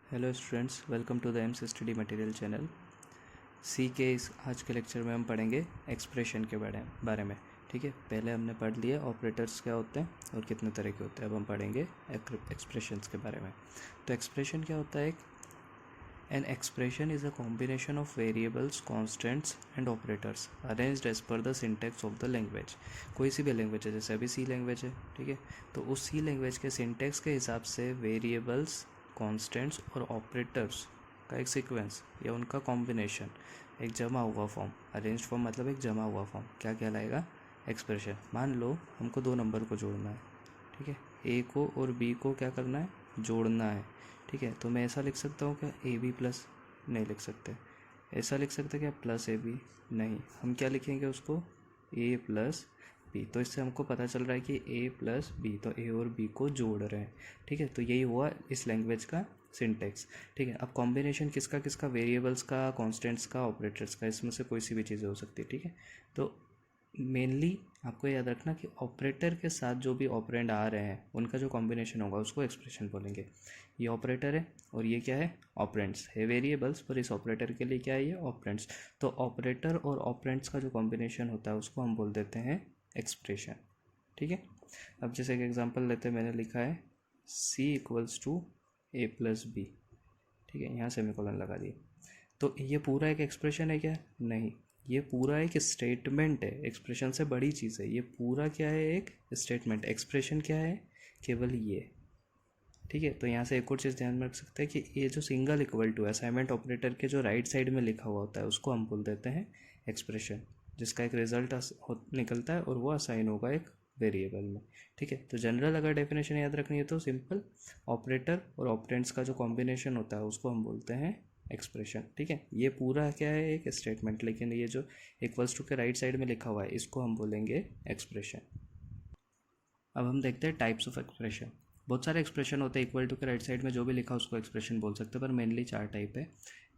Hello students, welcome to the AIIMS study material channel. सी के इस आज के लेक्चर में हम पढ़ेंगे एक्सप्रेशन के बारे में। ठीक है, पहले हमने पढ़ लिया ऑपरेटर्स क्या होते हैं और कितने तरह के होते हैं। अब हम पढ़ेंगे एक्सप्रेशंस के बारे में। तो एक्सप्रेशन क्या होता है? An expression is a combination of variables, constants and operators arranged as per the syntax of the language. कोई सी भी लैंग्वेज है, जैसे अभी सी लैंग्वेज है, ठीक है, तो उस सी लैंग्वेज के सिंटेक्स के हिसाब से वेरिएबल्स, कॉन्स्टेंट्स और ऑपरेटर्स का एक सीक्वेंस या उनका कॉम्बिनेशन, एक जमा हुआ फॉर्म, अरेंज फॉर्म मतलब एक जमा हुआ फॉर्म, क्या कहलाएगा? एक्सप्रेशन। मान लो हमको दो नंबर को जोड़ना है, ठीक है, ए को और बी को क्या करना है? जोड़ना है। ठीक है, तो मैं ऐसा लिख सकता हूँ क्या? A B plus? नहीं लिख सकते। ऐसा लिख सकते क्या? Plus A B? नहीं। हम क्या लिखेंगे उसको? A plus B. तो इससे हमको पता चल रहा है कि ए प्लस बी, तो ए और बी को जोड़ रहे हैं। ठीक है, तो यही हुआ इस लैंग्वेज का सिंटेक्स। ठीक है, अब कॉम्बिनेशन किसका किसका? वेरिएबल्स का, कॉन्स्टेंट्स का, ऑपरेटर्स का, इसमें से कोई सी भी चीज़ें हो सकती है। ठीक है, तो मेनली आपको याद रखना कि ऑपरेटर के साथ जो भी ऑपरेंड आ रहे हैं उनका जो कॉम्बिनेशन होगा उसको एक्सप्रेशन बोलेंगे। ये ऑपरेटर है और ये क्या है? ऑपरेंड्स है। वेरिएबल्स पर इस ऑपरेटर के लिए क्या है? ये ऑपरेंड्स। तो ऑपरेटर और ऑपरेंड्स का जो कॉम्बिनेशन होता है उसको हम बोल देते हैं एक्सप्रेशन। ठीक है, अब जैसे एक एग्जांपल लेते हैं, मैंने लिखा है c equals to A plus B. ठीक है, यहाँ सेमीकोलन लगा दिए। तो ये पूरा एक एक्सप्रेशन है क्या? नहीं, ये पूरा एक स्टेटमेंट है। एक्सप्रेशन से बड़ी चीज़ है ये। पूरा क्या है? एक स्टेटमेंट। एक्सप्रेशन क्या है? केवल ये। ठीक है, तो यहाँ से एक और चीज़ ध्यान में रख सकते हैं कि ये जो single equal to assignment operator के जो राइट साइड में लिखा हुआ होता है उसको हम बोल देते हैं एक्सप्रेशन, जिसका एक रिजल्ट निकलता है और वो असाइन होगा एक वेरिएबल में। ठीक है, तो जनरल अगर डेफिनेशन याद रखनी है तो सिंपल, ऑपरेटर और ऑपरेंड्स का जो कॉम्बिनेशन होता है उसको हम बोलते हैं एक्सप्रेशन। ठीक है, ये पूरा क्या है? एक स्टेटमेंट, लेकिन ये जो इक्वल्स टू के राइट साइड में लिखा हुआ है इसको हम बोलेंगे एक्सप्रेशन। अब हम देखते हैं टाइप्स ऑफ एक्सप्रेशन। बहुत सारे एक्सप्रेशन होते हैं, इक्वल टू के राइट साइड में जो भी लिखा उसको एक्सप्रेशन बोल सकते हैं, पर मेनली चार टाइप है: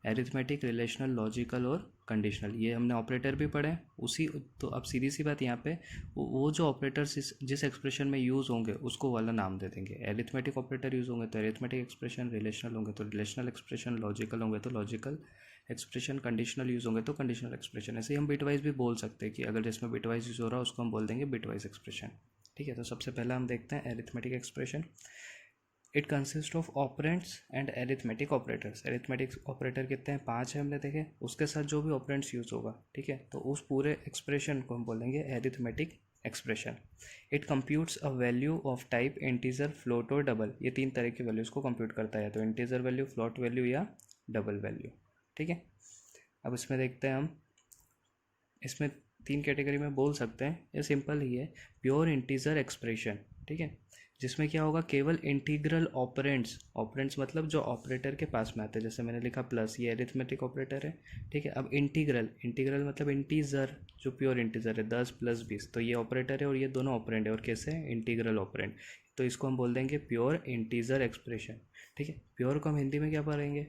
एरिथमेटिक, रिलेशनल, लॉजिकल और कंडीशनल। ये हमने ऑपरेटर भी पढ़े उसी। तो अब सीधी सी बात, यहाँ पे वो जो ऑपरेटर्स जिस एक्सप्रेशन में यूज़ होंगे उसको वाला नाम दे देंगे। एरिथमेटिक ऑपरेटर यूज़ होंगे तो एरिथमेटिक एक्सप्रेशन, रिलेशनल होंगे तो रिलेशनल एक्सप्रेशन, लॉजिकल होंगे तो लॉजिकल एक्सप्रेशन, कंडीशनल यूज़ होंगे तो कंडीशनल एक्सप्रेशन। ऐसे ही हम बिटवाइज भी बोल सकते हैं कि अगर जिसमें बिटवाइज यूज़ हो रहा है उसको हम बोल देंगे बिटवाइज एक्सप्रेशन। ठीक है, तो सबसे पहला हम देखते हैं arithmetic expression. It consist of operands and arithmetic operators. Arithmetic operator कितने हैं? 5 है, हमने देखे। उसके साथ जो भी ऑपरेंड्स यूज होगा, ठीक है, तो उस पूरे एक्सप्रेशन को हम बोलेंगे arithmetic expression. It computes a value of type integer, float और डबल। ये तीन तरह की वैल्यूज़ को कंप्यूट करता है, तो इंटीजर वैल्यू, फ्लोट वैल्यू या डबल वैल्यू। ठीक है, अब इसमें देखते हैं हम, इसमें तीन कैटेगरी में बोल सकते हैं। ये सिंपल ही है, प्योर इंटीजर एक्सप्रेशन। ठीक है, जिसमें क्या होगा? केवल इंटीग्रल ऑपरेंड्स। ऑपरेंड्स मतलब जो ऑपरेटर के पास में आते हैं, जैसे मैंने लिखा प्लस, ये एरिथमेटिक ऑपरेटर है। ठीक है, अब इंटीग्रल, इंटीग्रल मतलब इंटीजर, जो प्योर इंटीजर है, 10 + 20, तो ये ऑपरेटर है और ये दोनों ऑपरेंड है और कैसे? Integral operand. तो इसको हम बोल देंगे प्योर इंटीजर एक्सप्रेशन। ठीक है, प्योर को हम हिंदी में क्या पढ़ेंगे?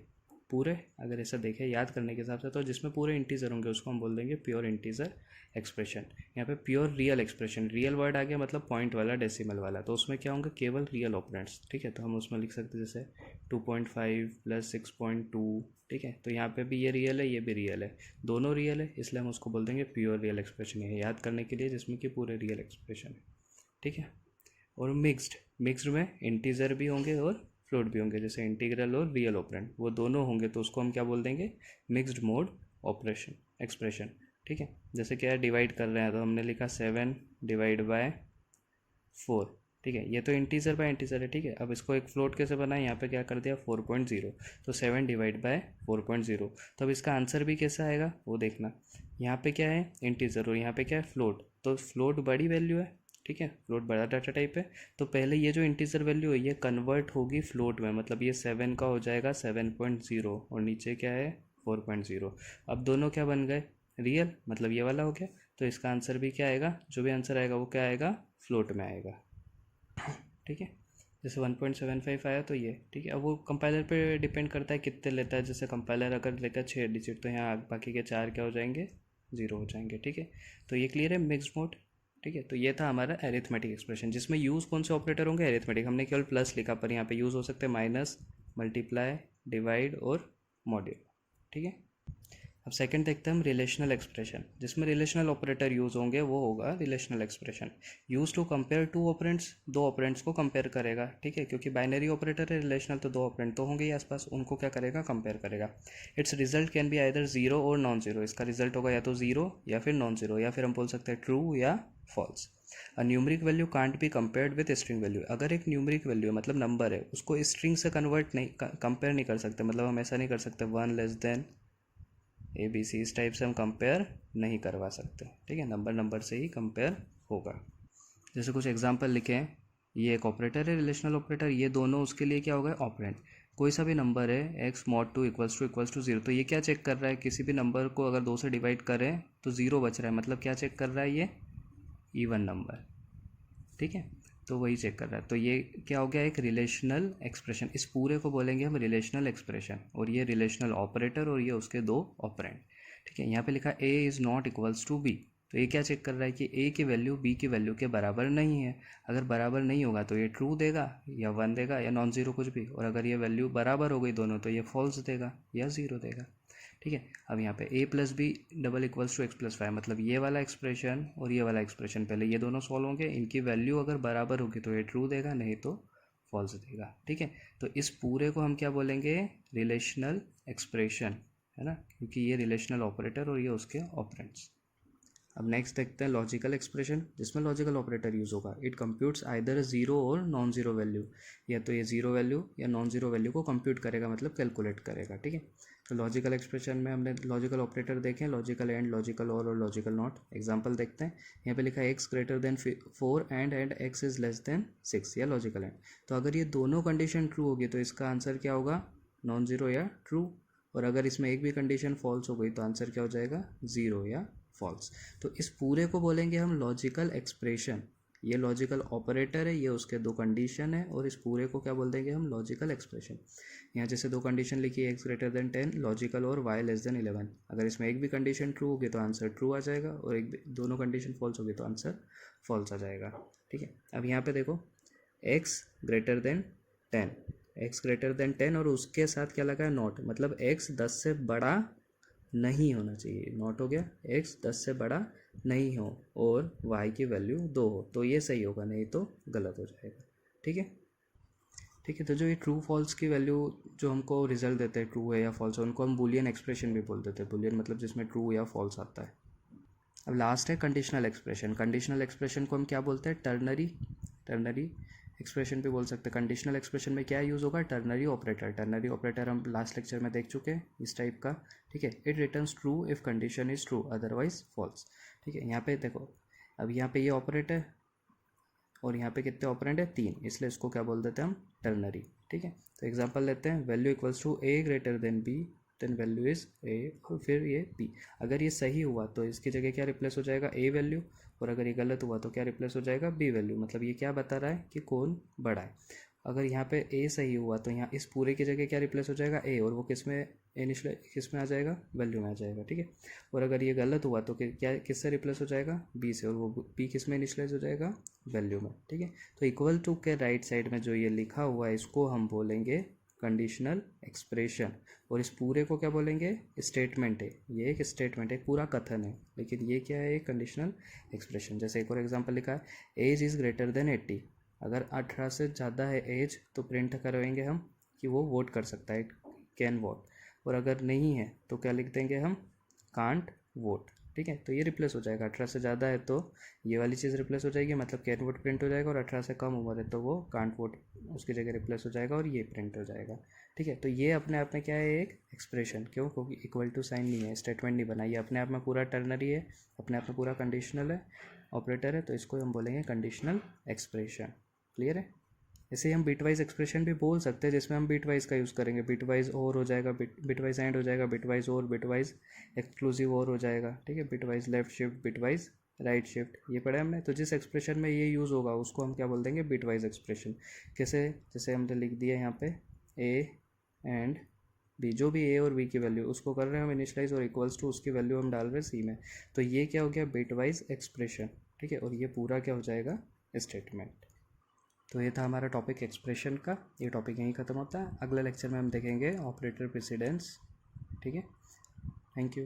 पूरे। अगर ऐसा देखें याद करने के हिसाब से, तो जिसमें पूरे इंटीजर होंगे उसको हम बोल देंगे प्योर इंटीजर एक्सप्रेशन। यहाँ पे pure real expression, real word आ गया मतलब पॉइंट वाला, डेसिमल वाला, तो उसमें क्या होंगे? केवल रियल ऑपरेंड्स। ठीक है, तो हम उसमें लिख सकते हैं जैसे 2.5 + 6.2। ठीक है, तो यहाँ पे भी ये रियल है, ये भी रियल है, दोनों रियल है, इसलिए हम उसको बोल देंगे प्योर रियल एक्सप्रेशन। ये याद करने के लिए, जिसमें कि पूरे रियल एक्सप्रेशन है। ठीक है, और मिक्स्ड, मिक्स्ड में इंटीजर भी होंगे और फ्लोट भी होंगे, जैसे इंटीग्रल और रियल ऑपरेंड वो दोनों होंगे, तो उसको हम क्या बोल देंगे? Mixed mode operation expression. ठीक है, जैसे क्या है, डिवाइड कर रहे हैं तो हमने लिखा 7/4। ठीक है, ये तो इंटीजर बाय इंटीजर है। ठीक है, अब इसको एक फ्लोट कैसे बनाए? यहाँ पे क्या कर दिया? 4.0, तो 7/4.0। तो अब इसका आंसर भी कैसा आएगा वो देखना। यहाँ पे क्या है? इंटीजर, और यहाँ पे क्या है? फ्लोट। तो फ्लोट बड़ी वैल्यू है, ठीक है, फ्लोट बड़ा डाटा टाइप है, तो पहले ये जो इंटीजर वैल्यू है ये कन्वर्ट होगी फ्लोट में, मतलब ये 7 का हो जाएगा 7.0 और नीचे क्या है? 4.0। अब दोनों क्या बन गए? रियल, मतलब ये वाला हो गया। तो इसका आंसर भी क्या आएगा? जो भी आंसर आएगा वो क्या आएगा? फ्लोट में आएगा। ठीक है, जैसे 1.75 आया तो ये। ठीक है, अब वो कंपाइलर पे डिपेंड करता है कितने लेता है। जैसे कंपाइलर अगर लेगा 6 डिजिट तो यहाँ बाकी के 4 क्या हो जाएंगे? 0 हो जाएंगे। ठीक है, तो ये क्लियर है, मिक्स्ड मोड। ठीक है, तो ये था हमारा एरिथमेटिक एक्सप्रेशन, जिसमें यूज़ कौन से ऑपरेटर होंगे? एरिथमेटिक। हमने केवल प्लस लिखा, पर यहाँ पे यूज़ हो सकते हैं माइनस, मल्टीप्लाई, डिवाइड और मॉड्यूल, ठीक है। अब सेकंड देखते हैं हम रिलेशनल एक्सप्रेशन, जिसमें रिलेशनल ऑपरेटर यूज़ होंगे, वो होगा relational expression use to compare two operands, दो ऑपरेंड्स को कंपेयर करेगा, ठीक है, क्योंकि बाइनरी ऑपरेटर है, रिलेशनल तो दो ऑपरेंड तो होंगे ही आसपास, उनको क्या करेगा, कंपेयर करेगा। It's result can be either zero और नॉन जीरो, इसका रिजल्ट होगा या तो जीरो या फिर नॉन जीरो, या फिर हम बोल सकते हैं ट्रू या false. A numeric value can't be compared with string value, अगर एक न्यूमरिक वैल्यू मतलब नंबर है, उसको स्ट्रिंग से कन्वर्ट नहीं, कंपेयर नहीं कर सकते, मतलब हम ऐसा नहीं कर सकते 1 लेस देन ABC, इस टाइप से हम कंपेयर नहीं करवा सकते, ठीक है, नंबर से ही कंपेयर होगा। जैसे कुछ एग्जांपल लिखे हैं, ये एक ऑपरेटर है रिलेशनल ऑपरेटर, ये दोनों उसके लिए क्या होगा, ऑपरेंड। कोई सा भी नंबर है x mod 2 = 0, तो ये क्या चेक कर रहा है, किसी भी नंबर को अगर 2 से डिवाइड करें तो 0 बच रहा है, मतलब क्या चेक कर रहा है, ये इवन नंबर, ठीक है, तो वही चेक कर रहा है। तो ये क्या हो गया, एक रिलेशनल एक्सप्रेशन, इस पूरे को बोलेंगे हम रिलेशनल एक्सप्रेशन, और ये रिलेशनल ऑपरेटर और ये उसके दो ऑपरेंड, ठीक है। यहाँ पे लिखा a is not equals to b, तो ये क्या चेक कर रहा है कि a की वैल्यू b की वैल्यू के बराबर नहीं है, अगर बराबर नहीं होगा तो ये ट्रू देगा या 1 देगा या नॉन ज़ीरो कुछ भी, और अगर ये वैल्यू बराबर हो गई दोनों तो ये फॉल्स देगा या ज़ीरो देगा, ठीक है। अब यहाँ पे a + b = x + 5, मतलब ये वाला एक्सप्रेशन और ये वाला एक्सप्रेशन, पहले ये दोनों सॉल्व होंगे, इनकी वैल्यू अगर बराबर होगी तो ये ट्रू देगा, नहीं तो फॉल्स देगा, ठीक है। तो इस पूरे को हम क्या बोलेंगे, रिलेशनल एक्सप्रेशन, है ना, क्योंकि ये रिलेशनल ऑपरेटर और ये उसके ऑपरेंड्स। अब नेक्स्ट देखते हैं लॉजिकल एक्सप्रेशन, जिसमें लॉजिकल ऑपरेटर यूज़ होगा। इट कंप्यूट्स आइदर जीरो और नॉन जीरो वैल्यू, या तो ये जीरो वैल्यू या नॉन जीरो वैल्यू को कंप्यूट करेगा, मतलब कैलकुलेट करेगा, ठीक है। तो लॉजिकल एक्सप्रेशन में हमने लॉजिकल ऑपरेटर देखे, लॉजिकल एंड, लॉजिकल और लॉजिकल नॉट। एग्जांपल देखते हैं, यहाँ पे लिखा है x > 4 and x is less than 6, या लॉजिकल एंड। तो अगर ये दोनों कंडीशन ट्रू होगी तो इसका आंसर क्या होगा, नॉन जीरो या ट्रू, और अगर इसमें एक भी कंडीशन फॉल्स हो गई तो आंसर क्या हो जाएगा, ज़ीरो या फॉल्स। तो इस पूरे को बोलेंगे हम लॉजिकल एक्सप्रेशन, ये लॉजिकल ऑपरेटर है, ये उसके दो कंडीशन है, और इस पूरे को क्या बोल देंगे हम, लॉजिकल एक्सप्रेशन। यहाँ जैसे दो कंडीशन लिखी है, x > 10 लॉजिकल और y < 11, अगर इसमें एक भी कंडीशन ट्रू होगी तो आंसर ट्रू आ जाएगा, और एक दोनों कंडीशन फॉल्स होगी तो आंसर फॉल्स आ जाएगा, ठीक है। अब यहाँ पे देखो x > 10, x > 10 और उसके साथ क्या लगा है, नॉट, मतलब x 10 से बड़ा नहीं होना चाहिए, नॉट हो गया, x 10 से बड़ा नहीं हो और y की वैल्यू 2 हो, तो ये सही होगा, नहीं तो गलत हो जाएगा, ठीक है, ठीक है। तो जो ये ट्रू फॉल्स की वैल्यू जो हमको रिजल्ट देते हैं, ट्रू है या फॉल्स है, उनको हम बूलियन एक्सप्रेशन भी बोल देते हैं, बूलियन मतलब जिसमें ट्रू या फॉल्स आता है। अब लास्ट है कंडीशनल एक्सप्रेशन, कंडीशनल एक्सप्रेशन को हम क्या बोलते हैं, टर्नरी एक्सप्रेशन भी बोल सकते हैं। कंडीशनल एक्सप्रेशन में क्या यूज़ होगा, टर्नरी ऑपरेटर हम लास्ट लेक्चर में देख चुके हैं, इस टाइप का, ठीक है। It returns true if condition is true, otherwise false, ठीक है। यहाँ पे देखो, अब यहाँ पे ये ऑपरेटर और यहाँ पे कितने ऑपरेंड है, 3, इसलिए इसको क्या बोल देते हैं हम, टर्नरी, ठीक है। तो एग्जांपल लेते हैं, value = a > b, then value is a और फिर ये b। अगर ये सही हुआ तो इसकी जगह क्या रिप्लेस हो जाएगा, a वैल्यू, और अगर ये गलत हुआ तो क्या रिप्लेस हो जाएगा, b वैल्यू, मतलब ये क्या बता रहा है कि कौन बड़ा है। अगर यहाँ पे a सही हुआ तो यहाँ इस पूरे की जगह क्या रिप्लेस हो जाएगा, a, और वो किस में इनिशियल किस में आ जाएगा, वैल्यू में आ जाएगा, ठीक है। और अगर ये गलत हुआ तो क्या किससे रिप्लेस हो जाएगा, b से, और वो b किस में इनिशियलाइज हो जाएगा, वैल्यू में, ठीक है। तो इक्वल टू के राइट साइड में जो ये लिखा हुआ है इसको हम बोलेंगे कंडीशनल एक्सप्रेशन, और इस पूरे को क्या बोलेंगे, स्टेटमेंट है, ये एक स्टेटमेंट है, पूरा कथन है, लेकिन ये क्या है, कंडीशनल एक्सप्रेशन। जैसे एक और एग्जांपल लिखा है, एज इज़ ग्रेटर देन 80, अगर 18 से ज़्यादा है एज तो प्रिंट करेंगे हम कि वो वोट कर सकता है, कैन वोट, और अगर नहीं है तो क्या लिख देंगे हम, कांट वोट, ठीक है। तो ये रिप्लेस हो जाएगा, 18 से ज़्यादा है तो ये वाली चीज़ रिप्लेस हो जाएगी, मतलब कैन वोट प्रिंट हो जाएगा, और 18 से कम उम्र है तो वो कांट वोट उसकी जगह रिप्लेस हो जाएगा और ये प्रिंट हो जाएगा, ठीक है। तो ये अपने आप में क्या है, एक एक्सप्रेशन, क्यों, क्योंकि इक्वल टू साइन नहीं है, स्टेटमेंट नहीं बना, ये अपने आप में पूरा टर्नरी है, अपने आप में पूरा कंडीशनल है, ऑपरेटर है, तो इसको हम बोलेंगे कंडीशनल एक्सप्रेशन, क्लियर है। ऐसे हम बिटवाइज एक्सप्रेशन भी बोल सकते हैं, जिसमें हम बिटवाइज का यूज़ करेंगे, बिटवाइज और हो जाएगा, बिटवाइज एंड हो जाएगा, बिटवाइज और, बिटवाइज एक्सक्लूसिव और हो जाएगा, ठीक है। Bitwise left shift, bitwise right shift, ये पढ़ा हमने। तो जिस एक्सप्रेशन में ये यूज़ होगा उसको हम क्या बोल देंगे, बिटवाइज एक्सप्रेशन। कैसे, जैसे हमने लिख दिया यहाँ पे ए एंड बी, जो भी ए और बी की वैल्यू उसको कर रहे हैं हम इनिशलाइज, और इक्वल्स टू उसकी वैल्यू हम डाल रहे हैं सी में, तो ये क्या हो गया, बिटवाइज एक्सप्रेशन, ठीक है। और ये पूरा क्या हो जाएगा, स्टेटमेंट। तो ये था हमारा टॉपिक एक्सप्रेशन का। ये टॉपिक यहीं ख़त्म होता है। अगले लेक्चर में हम देखेंगे ऑपरेटर प्रेसिडेंस। ठीक है, थैंक यू।